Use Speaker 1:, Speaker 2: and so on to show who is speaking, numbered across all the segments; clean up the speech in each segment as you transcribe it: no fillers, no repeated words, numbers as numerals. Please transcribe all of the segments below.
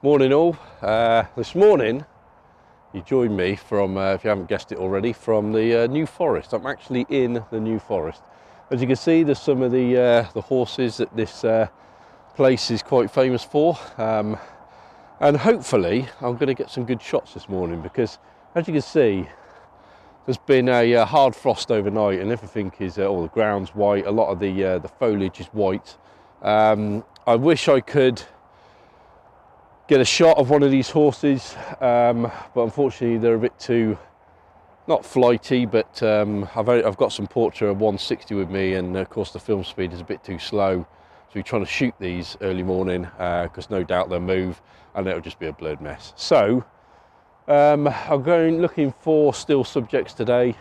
Speaker 1: Morning all. This morning you joined me from, if you haven't guessed it already, from the New Forest. I'm actually in the New Forest. As you can see, there's some of the horses that this place is quite famous for, and hopefully I'm going to get some good shots this morning because, as you can see, there's been a hard frost overnight and everything is, all the ground's white, a lot of the foliage is white. I wish I could get a shot of one of these horses, but unfortunately they're a bit too, not flighty, but I've got some Portra 160 with me, and of course the film speed is a bit too slow, so we're trying to shoot these early morning because no doubt they'll move and it'll just be a blurred mess. So I'm going looking for still subjects today.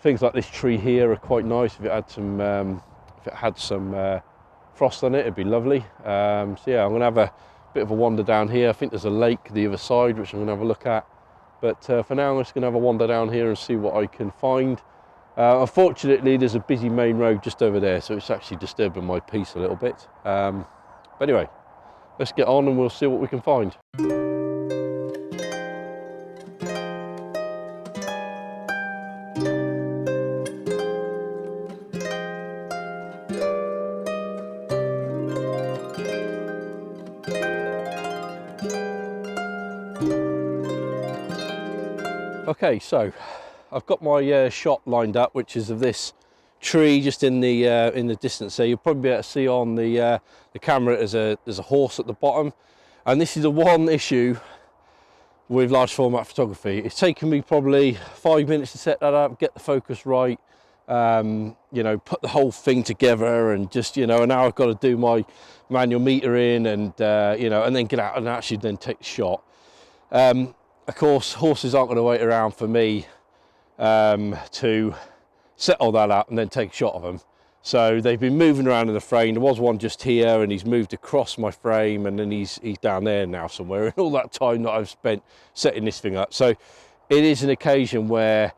Speaker 1: Things like this tree here are quite nice. If it had some frost on it, it'd be lovely. So yeah, I'm gonna have a bit of a wander down here. I think there's a lake the other side which I'm going to have a look at, but for now I'm just going to have a wander down here and see what I can find. Unfortunately there's a busy main road just over there, so it's actually disturbing my peace a little bit, but anyway, let's get on and we'll see what we can find. Okay, so I've got my shot lined up, which is of this tree just in the distance there. You'll probably be able to see on the camera there's a horse at the bottom, and this is the one issue with large format photography. It's taken me probably 5 minutes to set that up, get the focus right, you know, put the whole thing together, and just, you know, and now I've got to do my manual metering and you know, and then get out and actually then take the shot. Of course, horses aren't going to wait around for me to set all that up and then take a shot of them. So they've been moving around in the frame. There was one just here and he's moved across my frame, and then he's down there now somewhere, and all that time that I've spent setting this thing up. So it is an occasion where,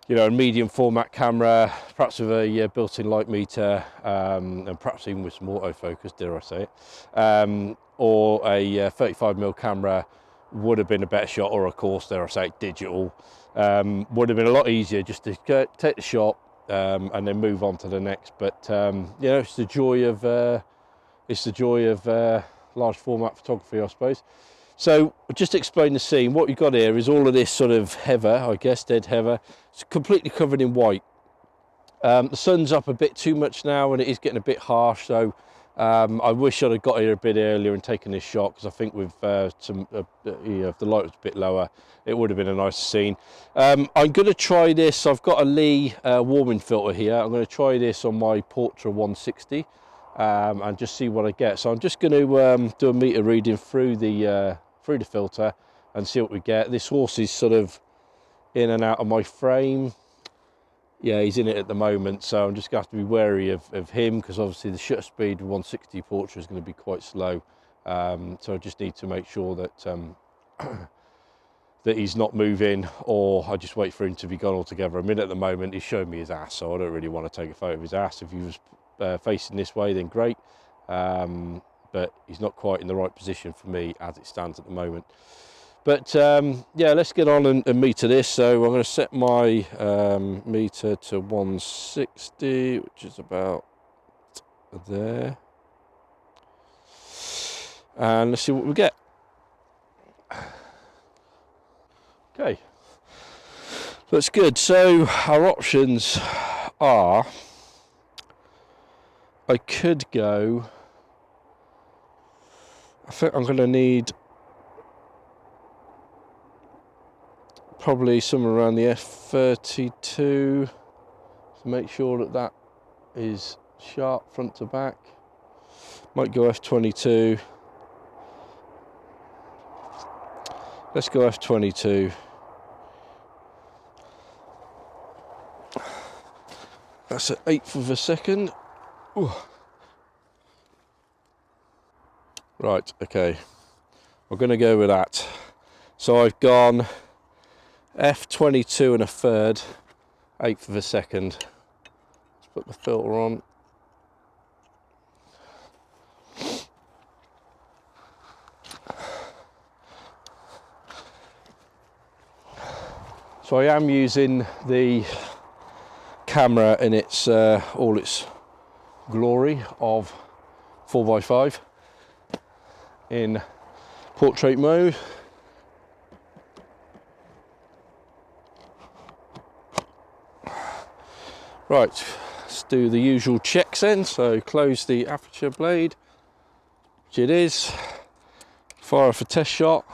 Speaker 1: you know, a medium format camera, perhaps with a built-in light meter, and perhaps even with some autofocus, dare I say it, or a 35mm camera would have been a better shot, or of course, dare I say it, digital, would have been a lot easier just to take the shot and then move on to the next. But you know, it's the joy of large format photography, I suppose. So just to explain the scene, what you've got here is all of this sort of heather, I guess, dead heather. It's completely covered in white. The sun's up a bit too much now and it is getting a bit harsh, so I wish I'd have got here a bit earlier and taken this shot, because I think with you know, if the light was a bit lower, it would have been a nicer scene. I'm going to try this. I've got a Lee warming filter here. I'm going to try this on my Portra 160 and just see what I get. So I'm just going to do a meter reading through the filter and see what we get. This horse is sort of in and out of my frame. Yeah, he's in it at the moment, so I'm just going to have to be wary of him, because obviously the shutter speed of 160 Portra is going to be quite slow. So I just need to make sure that that he's not moving, or I just wait for him to be gone altogether. I mean, at the moment he's showing me his ass, so I don't really want to take a photo of his ass. If he was facing this way, then great, but he's not quite in the right position for me as it stands at the moment. But yeah, let's get on and meter this. So I'm going to set my meter to 160, which is about there, and let's see what we get. Okay, that's good. So our options are, I could go, I think I'm going to need probably somewhere around the f32 to make sure that that is sharp front to back. Might go f22. Let's go f22. That's an 1/8 of a second. Ooh. Right, okay, we're going to go with that. So I've gone f22 and 1/3, 1/8 of a second. Let's put the filter on. So I am using the camera in its all its glory of 4x5 in portrait mode. Right, let's do the usual checks then. So close the aperture blade, which it is. Fire off a test shot.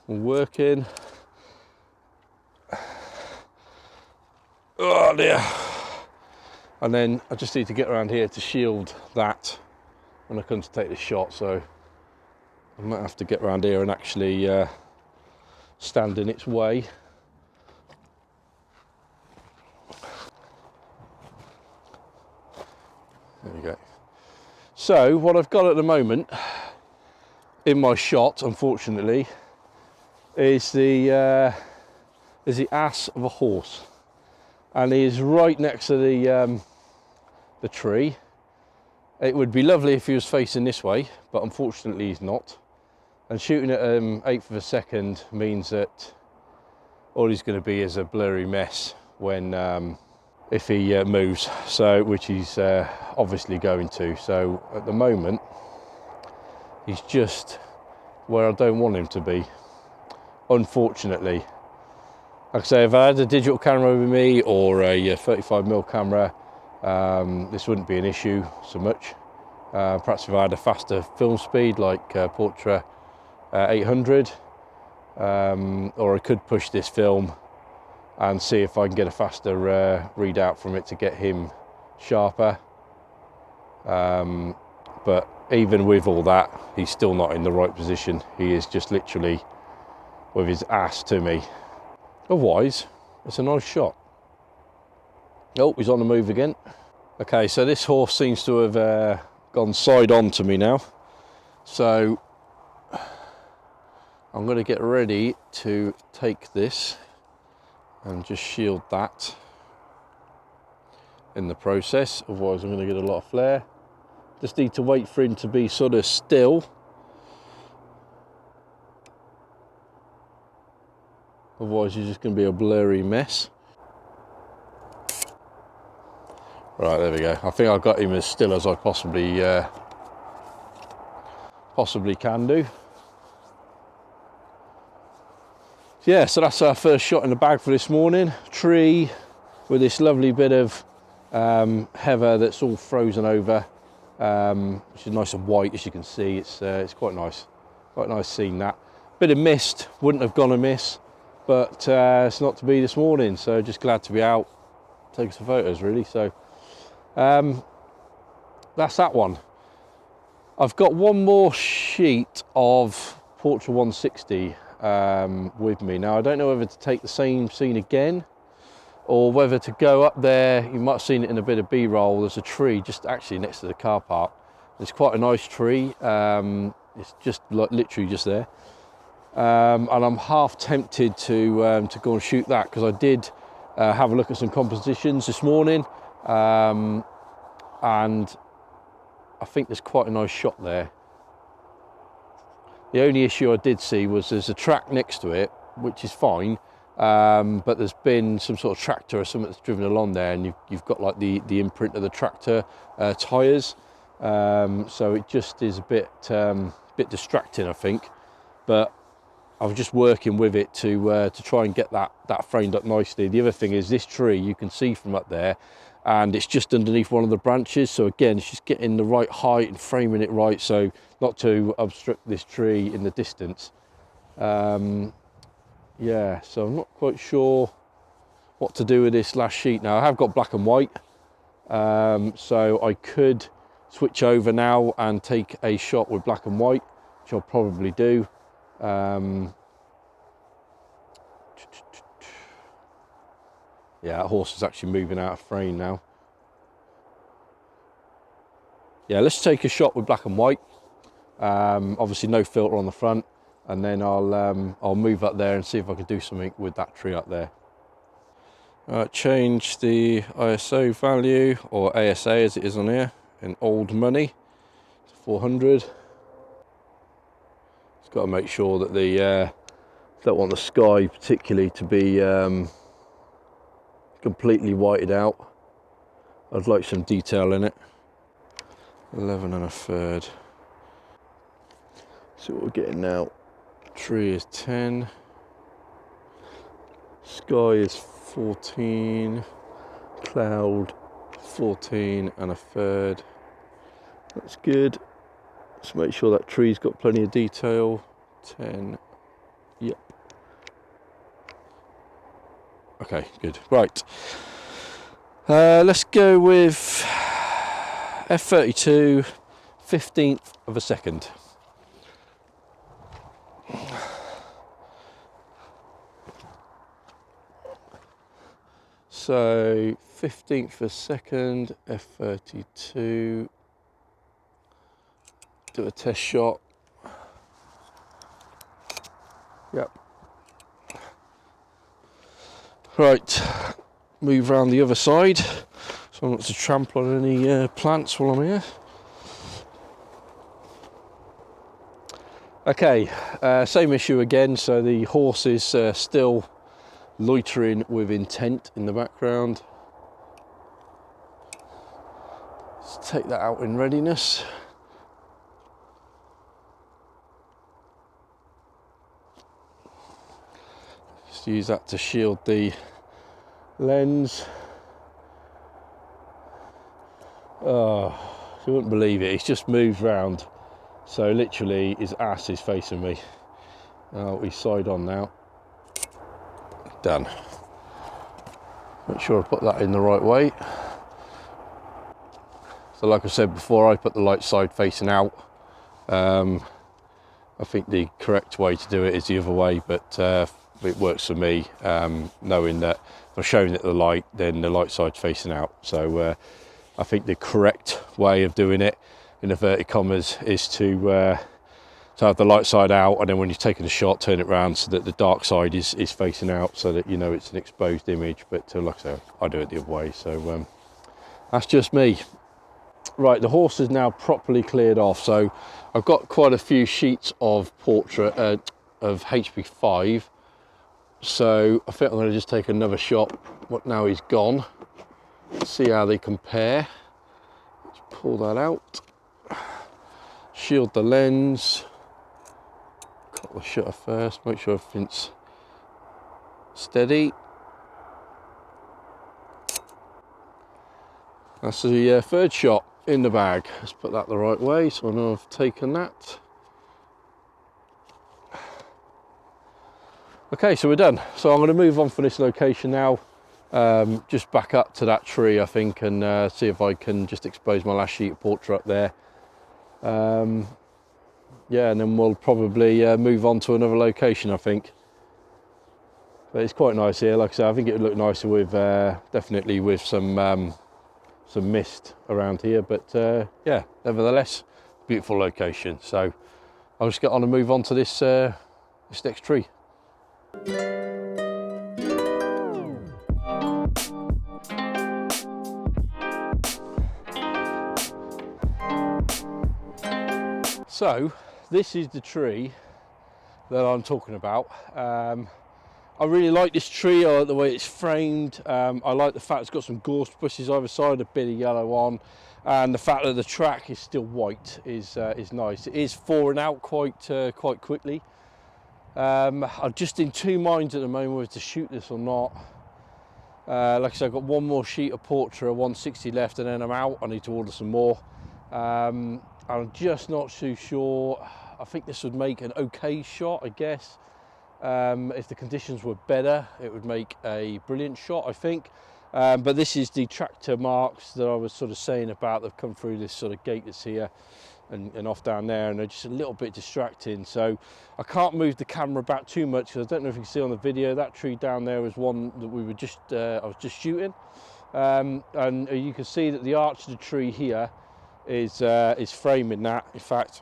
Speaker 1: All working. Oh dear. And then I just need to get around here to shield that when I come to take the shot. So I might have to get around here and actually stand in its way. There we go. So what I've got at the moment in my shot, unfortunately, is the ass of a horse, and he is right next to the tree. It would be lovely if he was facing this way, but unfortunately he's not. And shooting at 1/8 of a second means that all he's going to be is a blurry mess when if he moves. So, which he's obviously going to. So at the moment, he's just where I don't want him to be, unfortunately. Like I say, if I had a digital camera with me or a 35mm camera, this wouldn't be an issue so much. Perhaps if I had a faster film speed like Portra 800, or I could push this film and see if I can get a faster readout from it to get him sharper. But even with all that, he's still not in the right position. He is just literally with his ass to me. Otherwise, it's a nice shot. Oh, he's on the move again. Okay, so this horse seems to have gone side on to me now. So I'm going to get ready to take this and just shield that in the process. Otherwise, I'm going to get a lot of flare. Just need to wait for him to be sort of still. Otherwise, you're just going to be a blurry mess. Right, there we go. I think I got him as still as I possibly can do. Yeah, so that's our first shot in the bag for this morning. Tree with this lovely bit of heather that's all frozen over, which is nice and white, as you can see. It's quite nice seeing that. Bit of mist, wouldn't have gone amiss, but it's not to be this morning. So just glad to be out, taking some photos really. So that's that one. I've got one more sheet of Portra 160 with me. Now I don't know whether to take the same scene again or whether to go up there. You might have seen it in a bit of B-roll. There's a tree just actually next to the car park. It's quite a nice tree. It's just like literally just there. And I'm half tempted to go and shoot that, because I did have a look at some compositions this morning, and I think there's quite a nice shot there. The only issue I did see was there's a track next to it, which is fine, but there's been some sort of tractor or something that's driven along there, and you've got like the imprint of the tractor tyres, so it just is a bit distracting, I think. But I was just working with it to try and get that framed up nicely. The other thing is this tree you can see from up there, and it's just underneath one of the branches. So again, it's just getting the right height and framing it right, so not to obstruct this tree in the distance. Yeah, so I'm not quite sure what to do with this last sheet now. I have got black and white, so I could switch over now and take a shot with black and white, which I'll probably do. Yeah, that horse is actually moving out of frame now. Yeah, let's take a shot with black and white. Obviously no filter on the front, and then I'll move up there and see if I can do something with that tree up there. Change the ISO value, or ASA as it is on here, in old money to 400. Got to make sure that the Don't want the sky particularly to be completely whited out. I'd like some detail in it. 11 1/3. So what we're getting now. Tree is 10. Sky is 14. Cloud 14 1/3. That's good. Let's make sure that tree's got plenty of detail. 10. Yep. Okay, good. Right. Let's go with f32, 15th of a second. So 15th of a second, f32. Do a test shot. Yep. Right, move around the other side so not to trample on any plants while I'm here. Okay, same issue again, so the horse is still loitering with intent in the background. Let's take that out in readiness. Just use that to shield the lens. Oh, you wouldn't believe it, he's just moved round. So literally his ass is facing me. He's side on now. Done. Make sure I put that in the right way. So like I said before, I put the light side facing out. I think the correct way to do it is the other way, but it works for me, knowing that if I'm showing it the light, then the light side's facing out. So I think the correct way of doing it, in inverted commas, is to have the light side out, and then when you're taking a shot, turn it around so that the dark side is facing out, so that you know it's an exposed image. But like I said, I do it the other way, so that's just me. Right, the horse is now properly cleared off, so I've got quite a few sheets of Portra of HP5, so I think I'm going to just take another shot. What now he's gone? See how they compare. Let's pull that out. Shield the lens. Cut the shutter first. Make sure everything's steady. That's the third shot in the bag. Let's put that the right way so I know I've taken that. Okay, so we're done. So I'm going to move on from this location now. Just back up to that tree, I think, and see if I can just expose my last sheet of Portra up there. Yeah, and then we'll probably move on to another location, I think. But it's quite nice here. Like I said, I think it would look nicer with definitely with some mist around here. But yeah, nevertheless, beautiful location. So I'll just get on and move on to this this next tree. So this is the tree that I'm talking about. I really like this tree. I like the way it's framed. I like the fact it's got some gorse bushes either side, a bit of yellow on, and the fact that the track is still white is nice. It is falling out quite quickly. I'm just in two minds at the moment whether to shoot this or not. Like I said, I've got one more sheet of Portra 160 left, and then I'm out. I need to order some more. I'm just not too sure. I think this would make an okay shot, I guess. If the conditions were better, it would make a brilliant shot, I think. But this is the tractor marks that I was sort of saying about. They've come through this sort of gate that's here and off down there, and they're just a little bit distracting. So I can't move the camera back too much, because I don't know if you can see on the video, that tree down there was one that we were just, I was just shooting. And you can see that the arch of the tree here is framing that. In fact,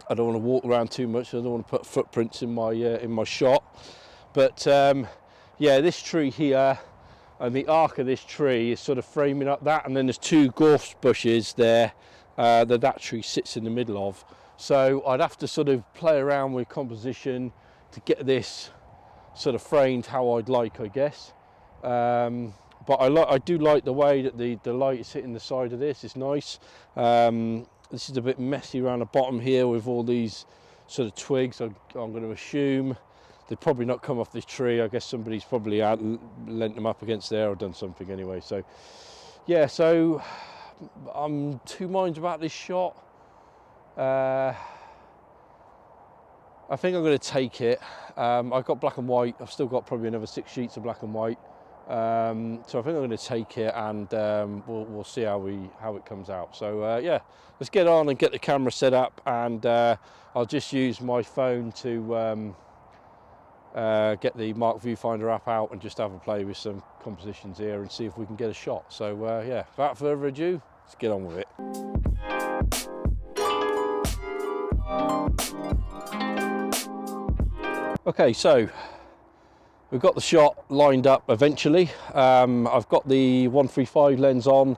Speaker 1: I don't want to walk around too much. I don't want to put footprints in my shot. But yeah, this tree here and the arc of this tree is sort of framing up that, and then there's two gorse bushes there that tree sits in the middle of. So I'd have to sort of play around with composition get this sort of framed how I'd like, I guess. But I do like the way that the light is hitting the side of this. It's nice. This is a bit messy around the bottom here with all these sort of twigs. I'm going to assume they've probably not come off this tree. I guess somebody's probably lent them up against there or done something anyway. So yeah, so I'm two minds about this shot. I think I'm going to take it. I've got black and white. I've still got probably another 6 sheets of black and white. So I think I'm going to take it, and we'll see how it comes out. So yeah, let's get on and get the camera set up, and I'll just use my phone to get the Mark Viewfinder app out and just have a play with some compositions here and see if we can get a shot. So yeah, without further ado, let's get on with it. Okay, so we've got the shot lined up eventually. I've got the 135 lens on,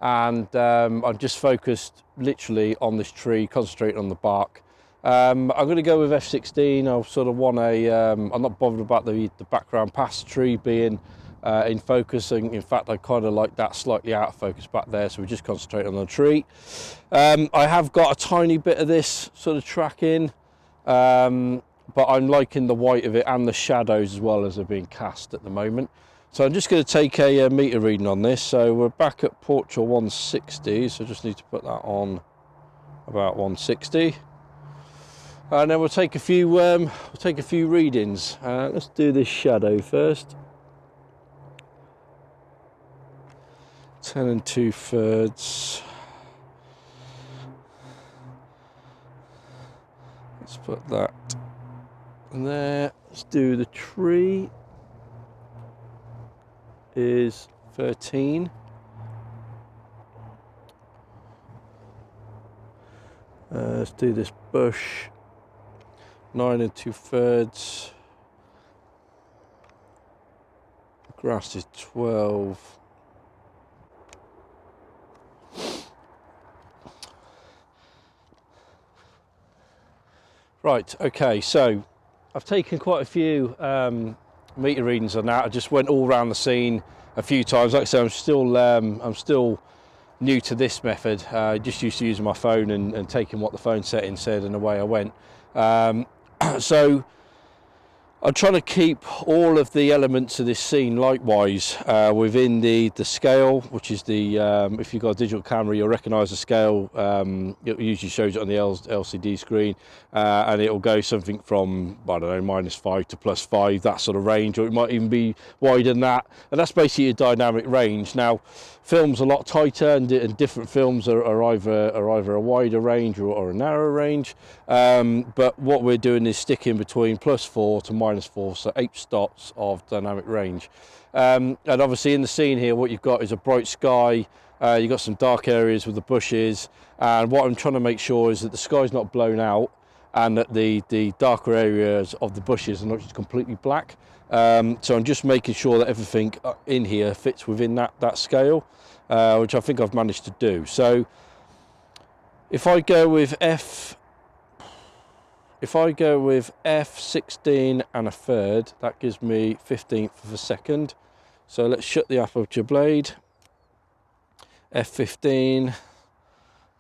Speaker 1: and I'm just focused literally on this tree, concentrating on the bark. I'm going to go with f/16. I sort of want I'm not bothered about the background past the tree being in focus, and in fact I kind of like that slightly out of focus back there, so we just concentrate on the tree. I have got a tiny bit of this sort of tracking, but I'm liking the white of it and the shadows as well as they're being cast at the moment. So I'm just going to take a meter reading on this. So we're back at Portra 160, so I just need to put that on about 160. And then we'll take a few readings. Let's do this shadow first. 10 2/3. Let's put that in there. Let's do the tree. Is 13. Let's do this bush. 9 2/3. The grass is 12. Right, okay, so I've taken quite a few meter readings on that. I just went all around the scene a few times. Like I say, I'm still new to this method. Just used to using my phone and taking what the phone setting said, and away I went. So I'm trying to keep all of the elements of this scene likewise within the scale, which is the if you've got a digital camera, you'll recognise the scale. It usually shows it on the LCD screen, and it'll go something from, I don't know, -5 to +5, that sort of range, or it might even be wider than that. And that's basically a dynamic range. Now, film's a lot tighter, and different films are either a wider range or a narrow range. But what we're doing is sticking between +4 to -4, so 8 stops of dynamic range. And obviously in the scene here, what you've got is a bright sky. You've got some dark areas with the bushes, and what I'm trying to make sure is that the sky's not blown out, and that the darker areas of the bushes are not just completely black. So I'm just making sure that everything in here fits within that scale, which I think I've managed to do. So if I go with f/16 1/3, that gives me 1/15 of a second. So let's shut the aperture blade. f/15,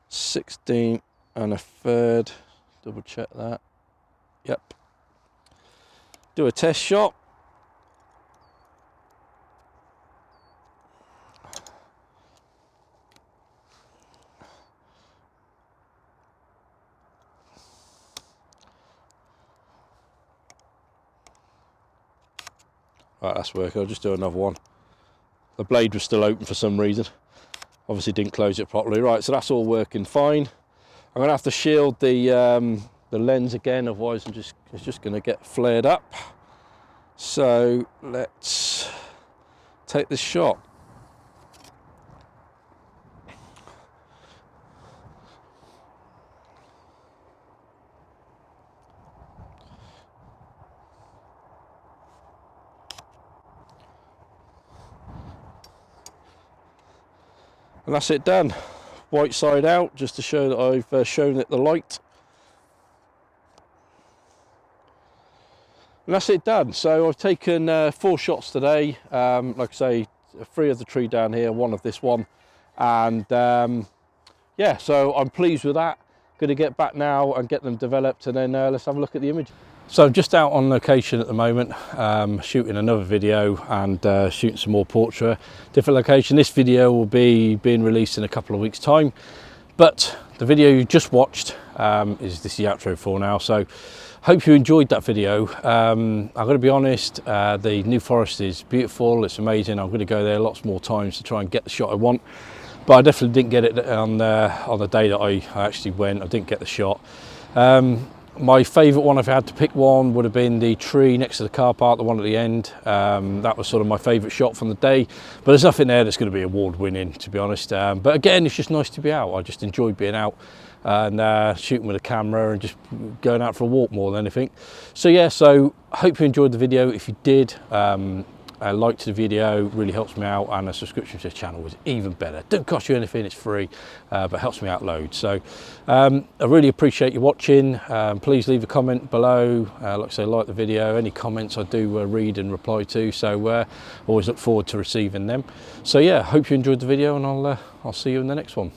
Speaker 1: 16 1/3. Double check that. Yep. Do a test shot. Right, that's working. I'll just do another one. The blade was still open for some reason. Obviously didn't close it properly. Right, so that's all working fine. I'm going to have to shield the lens again, otherwise it's just going to get flared up. So let's take this shot. And that's it done. White side out, just to show that I've shown it the light. And that's it done. So I've taken 4 shots today. Like I say, 3 of the tree down here, 1 of this one. And yeah, so I'm pleased with that. Going to get back now and get them developed, and then let's have a look at the image. So I'm just out on location at the moment, shooting another video and shooting some more portrait. Different location. This video will be being released in a couple of weeks' time, but the video you just watched is the outro for now. So hope you enjoyed that video. I'm going to be honest, the New Forest is beautiful, it's amazing. I'm going to go there lots more times to try and get the shot I want, but I definitely didn't get it on the day that I actually went. I didn't get the shot. My favourite one, if I had to pick one, would have been the tree next to the car park, the one at the end. That was sort of my favourite shot from the day, but there's nothing there that's going to be award winning, to be honest. But again, it's just nice to be out. I just enjoyed being out and shooting with a camera and just going out for a walk more than anything. So yeah, so I hope you enjoyed the video. If you did, liked the video, really helps me out, and a subscription to the channel is even better. Don't cost you anything, it's free, but helps me out loads. So I really appreciate you watching. Please leave a comment below. Like I say, like the video. Any comments I do read and reply to, so always look forward to receiving them. So yeah, hope you enjoyed the video, and I'll see you in the next one.